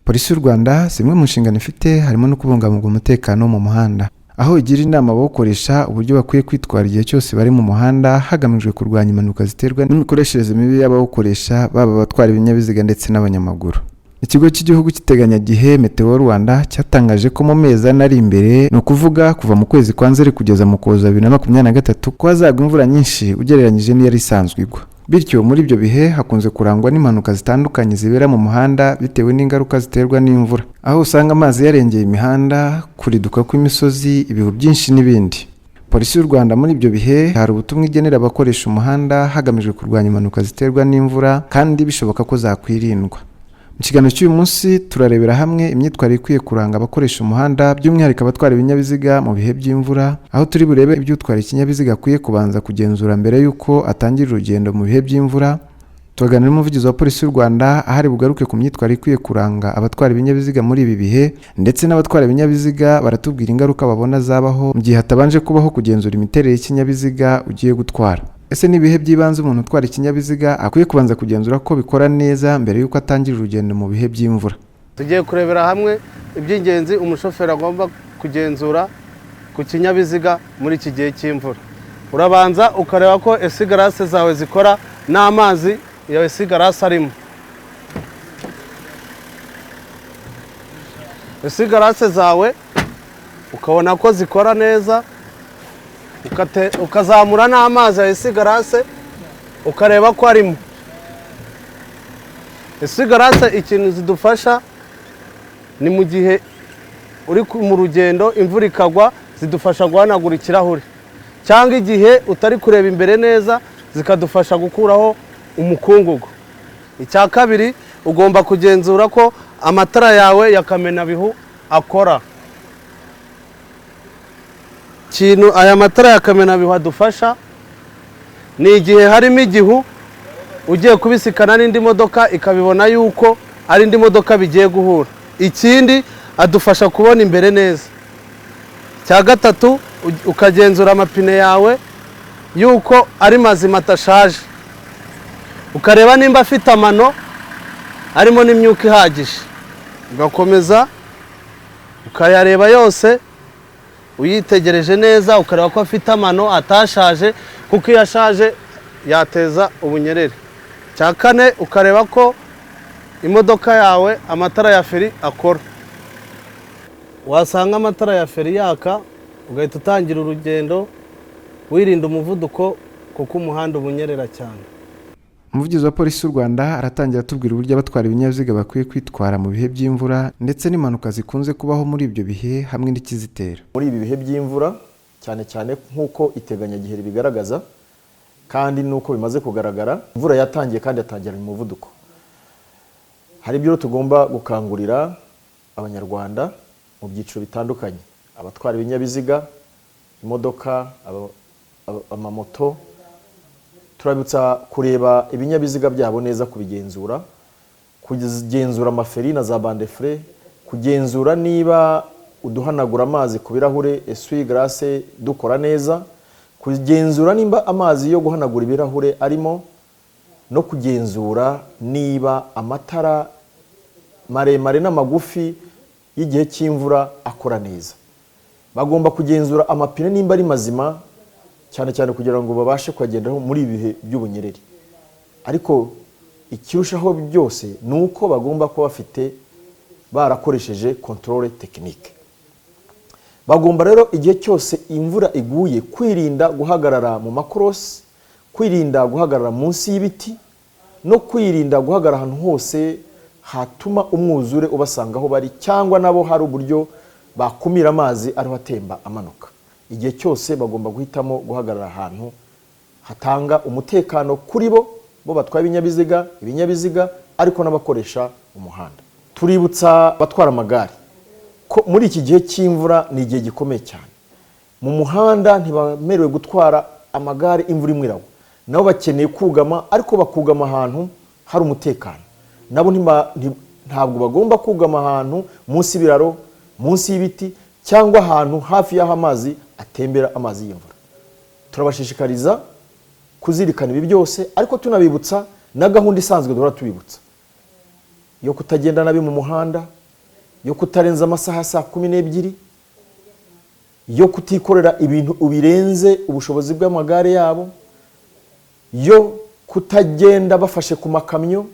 Polisi y'u Rwanda zimwe mu nshingano ifite harimo no kubungabunga umutekano mu muhanda, aho igira inama abawukoresha uburyo bakwiye kwitwara igihe cyose bari mu muhanda hagamijwe kurwanya impanuka ziterwa n'imikoreshereze mibi y'abawukoresha baba abatwara ibinyabiziga ndetse n'abanyamaguru. Ikigo cy'igihugu cy'iteganyagihe Meteo Rwanda cyatangaje ko mu mezi ane ari imbere, ni ukuvuga kuva mu kwezi kwa Nzeri kugeza mu Ukuboza 2023, ko hazagwa imvura nyinshi ugereranyije n'iyari isanzwe igwa. Bityo muri ibyo bihe hakunze kurangwa n'impanuka zitandukanye zibera mu muhanda bitewe n'ingaruka ziterwa n'imvura, aho usanga amazi yarengeye imihanda, kuriduka kw'imisozi, ibihu byinshi n'ibindi. Polisi y'u Rwanda muri ibyo bihe hari ubutumwa igenera abakoresha umuhanda hagamijwe kurwanya impanuka ziterwa n'imvura kandi bishoboka ko zakwirindwa. Mu kiganiro cy'uyu munsi turarebera hamwe imyitwarire ikwiye kuranga abakoresha umuhanda, by'umwihariko abatwara ibinyabiziga mu bihe by'imvura, aho turi burebe ibyo utwara ikinyabiziga akwiye kubanza kugenzura mbere y'uko atangira urugendo mu bihe by'imvura. Tuganira n'umuvugizi wa Polisi y'u Rwanda ahari bugaruke ku myitwarire ikwiye kuranga abatwara ibinyabiziga muri ibi bihe, ndetse n'abatwara ibinyabiziga baratubwira ingaruka babona zabaho mu gihe hatabanje kubaho kugenzura imiterere y'ikinyabiziga ugiye gutwara. Ese ni ibihe by'ibanze umuntu utwara ikinyabiziga akwiye kubanza kugenzura ko bikora neza mbere y'uko atangira urugendo mu bihe by'imvura? Tugiye kurebera hamwe iby'ingenzi umushoferi agomba kugenzura ku kinyabiziga muri iki gihe cy'imvura. Urabanza ukareba ko esigarase zawe zikora n'amazi ya esigarase arimo. Esigarase zawe ukabona ko zikora neza, ukazamura n'amazi ya esigarase ukareba ko arimo. Esigarase ikintu zidufasha ni mu gihe uri mu rugendo imvura ikagwa, zidufasha guhanagura ikirahure, cyangwa igihe utari kureba imbere neza zikadufasha gukuraho umukungugu. Icya kabiri, ugomba kugenzura ko amatara yawe ya kamenabihu akora. Kintu aya matara ya kamenabihu adufasha ni igihe harimo igihu ugiye kubisikana n'indi modoka ikabibona yuko ari indi modoka bigiye guhura. Ikindi adufasha kubona imbere neza. Cya gatatu, ukagenzura amapine yawe yuko ari mazima atashaje, ukareba nimba afite amano arimo n'imyuka ihagije, ugakomeza ukayareba yose uyitegereje neza, ukareba ko afite amano atashaje, kuko iyo ashaje yateza ubunyerere. Cya kane, ukareba ko imodoka yawe amatara ya feri akora. Wasanga amatara ya feri yaka, ugahita utangira urugendo wirinda umuvuduko kuko umuhanda ubunyerera cyane. Umuvugizi wa Polisi y'u Rwanda aratangira atubwira uburyo abatwara ibinyabiziga bakwiye kwitwara mu bihe by'imvura ndetse n'impanuka zikunze kubaho muri ibyo bihe hamwe n'ikizitera. Muri ibi bihe by'imvura cyane cyane nk'uko iteganyagihe bigaragaza kandi nuko bimaze kugaragara, imvura yatangiye kandi yatangira mu muvuduko. Hari ibyo tugomba gukangurira abanyarwanda mu byiciro bitandukanye: abatwara ibinyabiziga, imodoka, amamoto. Turabutsa kureba ibinyabiziga byabo neza, kubigenzura, kugenzura amaferi na za bandefre, kugenzura niba uduhanagura amazi ku birahure essuie-glace dukora neza, kugenzura nimba amazi yo guhanagura ibirahure arimo, no kugenzura niba amatara maremare n'amagufi y'igihe cy'imvura akora neza. Bagomba kugenzura amapine nimba ari mazima, cyane cyane kugira ngo babashe kugenderaho muri ibihe by'ubunyereri. Ariko ikirushaho byose ni uko bagomba kuba bafite barakoresheje controle technique. Bagomba rero igihe cyose imvura iguye kwirinda guhagarara mu makorosi, kwirinda guhagarara munsi y'ibiti, no kwirinda guhagarara ahantu hose hatuma umwuzure ubasanga aho bari, cyangwa nabo hari uburyo bakumira amazi ariho atemba amanuka. Igihe cyose bagomba guhitamo guhagarara ahantu hatanga umutekano kuri bo batwaye ibinyabiziga ariko n'abakoresha umuhanda. Tuributsa batwara amagare ko muri iki gihe cy'imvura ni igihe gikomeye cyane. Mu muhanda ntibamerewe gutwara amagare imvura imwe iragwa. Nabo bakeneye kugama, ariko bakugama ahantu hari umutekano. Nabo ntabwo bagomba kugama ahantu munsi y'ibiraro, munsi y'ibiti, cyangwa ahantu hafi y'aho amazi atembera, amazi y'imvura. Turabashishikariza kuzirikana ibi byose, ariko tunabibutsa na gahunda isanzwe duhora tubibutsa yo kutagenda nabi mu muhanda, yo kutarenza amasaha saa 12, yo kutikorera ibintu ubirenze ubushobozi bw'amagare yabo, yo kutagenda bafashe ku makamyo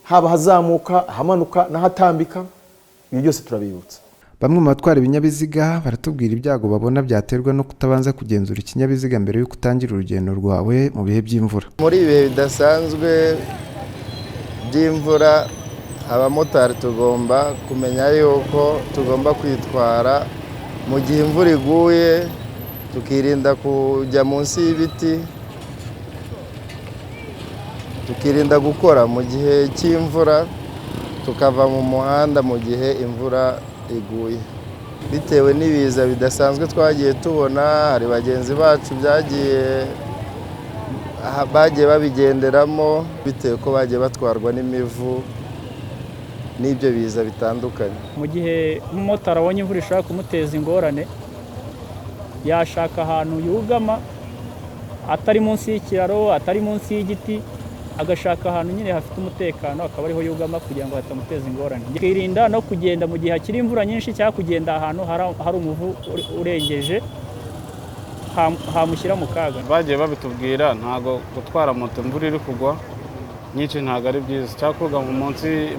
haba hazamuka hamanuka n'ahatambika. Ibi byose turabibutsa. Bamwe mu batwara ibinyabiziga baratubwira ibyago babona byaterwa no kutabanza kugenzura ikinyabiziga mbere yo gutangira urugendo rwawe mu bihe by'imvura. Muri ibihe bidasanzwe by'imvura, abamotari tugomba kumenya yuko tugomba kwitwara mu gihe imvura iguye, tukirinda kujya munsi y'ibiti, tukirinda gukora mu gihe cy'imvura, tukava mu muhanda mu gihe imvura iguye. Bitewe n'ibiza bidasanzwe twagiye tubona, hari bagenzi bacu bagiye babigenderamo bitewe ko bagiye batwarwa n'imivu n'ibyo biza bitandukanye. Mu gihe umumotari abonye imvura ishobora kumuteza ingorane, yashaka ahantu yugama atari munsi y'ikiraro, atari munsi y'igiti, agashaka ahantu nyine hafite umutekano, akaba ariho yugama kugira ngo hatamuteza ingorane. Twirinda no kugenda mu gihe hakiri imvura nyinshi cyangwa kugenda ahantu hari umuvu urengeje hamushyira mu kaga. Bagiye babitubwira ntago gutwara moto imvura iri kugwa nyinshi ntago ari byiza, cyangwa kugama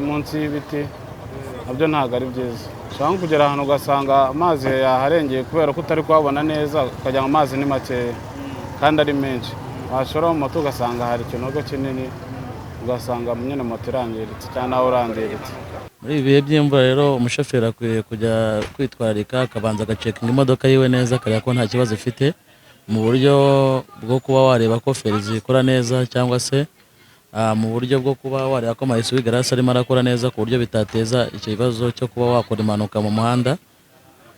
munsi y'ibiti nabyo ntago ari byiza. Ushobora kugera ahantu ugasanga amazi yaharengeye kubera ko utari kuhabona neza, ukajya mu mazi ni makeya kandi ari menshi. Washora mu moto ugasanga hari ikinogo kinini, ugasanga nyine moto irangiritse cyangwa nawe urangiritse. Muri ibihe by'imvura rero umushoferi akwiye kujya kwitwararika, akabanza agacekinga imodoka yiwe neza, akareba ko nta kibazo ifite, mu buryo bwo kuba wareba ko feri zikora neza, cyangwa se mu buryo bwo kuba wareba ko amasuwigarasi arimo arakora neza ku buryo bitateza ikibazo cyo kuba wakora impanuka mu muhanda.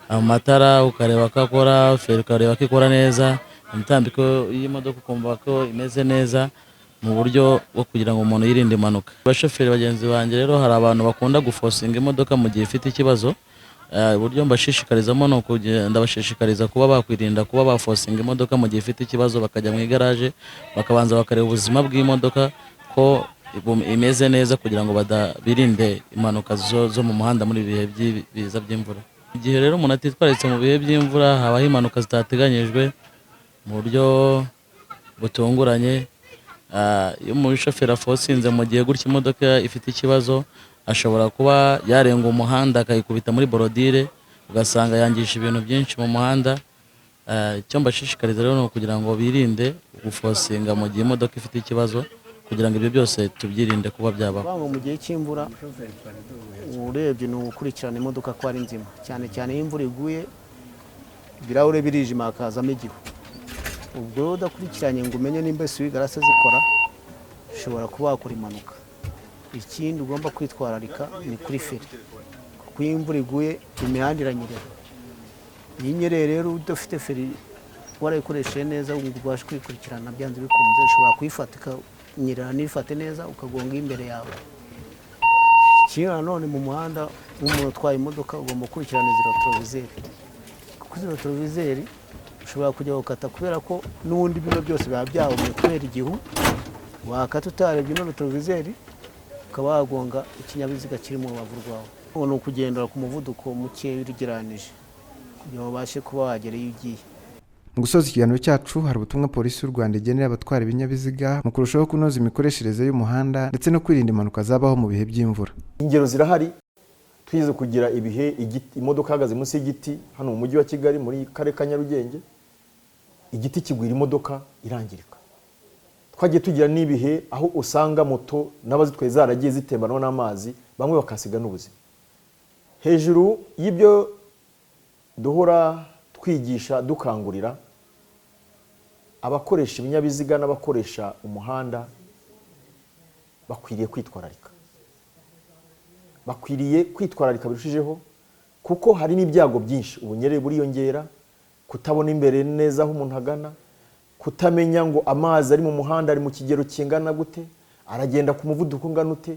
Amatara ukareba ko akora, feri ukareba ko ikora neza, imitambiko y'imodoka ukumva ko imeze neza, mu buryo bwo kugira ngo umuntu yirinde impanuka. Abashoferi bagenzi banjye rero hari abantu bakunda gufosinga imodoka mu gihe ifite ikibazo. Uburyo mbashishikarizamo ni ukugenda bashishikariza kuba bakwirinda kuba bafosinga imodoka mu gihe ifite ikibazo, bakajya mu igaraje bakabanza bakareba ubuzima bw'imodoka ko imeze neza kugira ngo birinde impanuka zo mu muhanda muri ibihe by'ibiza by'imvura. Igihe rero umuntu atitwararitse mu bihe by'imvura, habaho impanuka zitateganyijwe mu buryo butunguranye. Iyo umushoferi afosinze mu gihe gutya imodoka ifite ikibazo, ashobora kuba yarenga umuhanda akayikubita muri borodire, ugasanga yangisha ibintu byinshi mu muhanda. Icyo mbashishikariza rero ni ukugira ngo birinde gufosinga mu gihe imodoka ifite ikibazo, kugira ngo ibyo byose tubyirinde kuba byabaho. Mu gihe cy'imvura urebye ni ugukurikirana imodoka ko ari nzima, cyane cyane iyo imvura iguye ibirahure birijima hakazamo igihu. Ubwo udakurikiranye ngo umenye nimba suwigarasi zikora, ushobora kuba wakora impanuka. Ikindi ugomba kwitwararika ni kuri feri, kuko iyo imvura iguye imihanda iranyerera. Iyo inyereye rero udafite feri warayikoresheje neza ngo ubashe kwikurikirana, byanze bikunze ushobora kuyifata ikanyerera n'ifate neza ukagonga imbere yawe. Ikindi nanone mu muhanda umuntu utwaye imodoka ugomba gukurikirana izi rotorovizeri, kuko izi rotorovizeri ushobora kujya gukata kubera ko n'ubundi bino byose biba byahumye kubera igihu. Wakata utarebye ino rotorovizeri ukaba wagonga ikinyabiziga kiri mu rubavu rwawe. Ni ukugendera ku muvuduko muke ugereranije kugira ngo ubashe kuba wagera iyo ugiye. Mu gusoza ikiganiro cyacu, hari ubutumwa polisi y'u Rwanda igenera abatwara ibinyabiziga mu kurushaho kunoza imikoreshereze y'umuhanda ndetse no kwirinda impanuka zabaho mu bihe by'imvura. Ingero zirahari. Twize kugira ibihe imodoka ihagaze munsi y'igiti hano mu mujyi wa Kigali muri Karere ka Nyarugenge, igiti kigwira imodoka irangirika. Twagiye tugira n'ibihe aho usanga moto n'abazitwaye zaragiye zitembanwa n'amazi, bamwe bakasiga n'ubuzima. Hejuru y'ibyo duhora twigisha dukangurira abakoresha ibinyabiziga n'abakoresha umuhanda, bakwiriye kwitwararika. Bakwiriye kwitwararika birushijeho, kuko hari n'ibyago byinshi. Ubunyerere buriyongera, kutabona imbere neza aho umuntu agana, kutamenya ngo amazi ari mu muhanda ari mu kigero kingana gute, aragenda ku muvuduko ungana ute.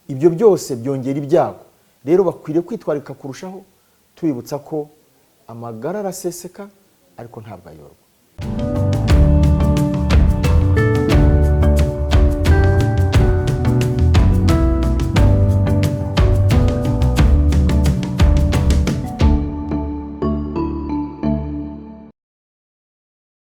Ibyo byose byongera ibyago. Rero bakwiriye kwitwararika kurushaho, tubibutsa ko amagara araseseka ariko ntabwo ayorwa.